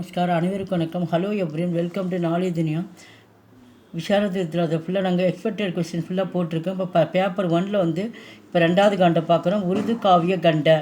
நமஸ்காரம், அனைவருக்கும் வணக்கம். Hello everyone, welcome to knowledge Duniya. விஷாரதத்தில் அதை ஃபுல்லாக நாங்கள் எக்ஸ்பெக்டட் கொஸ்டின் ஃபுல்லாக போட்டிருக்கோம். இப்போ பேப்பர் 1 வந்து இப்போ 2வது காண்டை பார்க்குறோம். உருது காவிய கண்ட.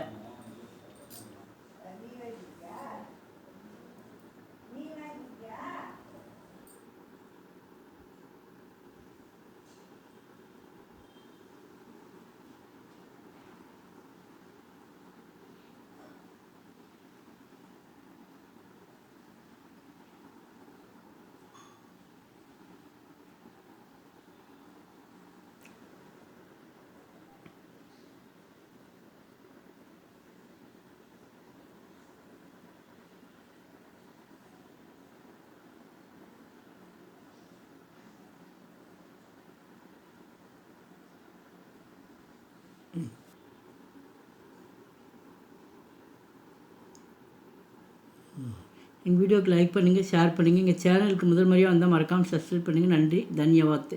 எங்கள் வீடியோக்கு லைக் பண்ணுங்கள், ஷேர் பண்ணுங்கள். எங்கள் சேனலுக்கு முதல் முறையாக வந்தால் மறக்காமல் சப்ஸ்கிரைப் பண்ணுங்கள். நன்றி, தன்யவாத்.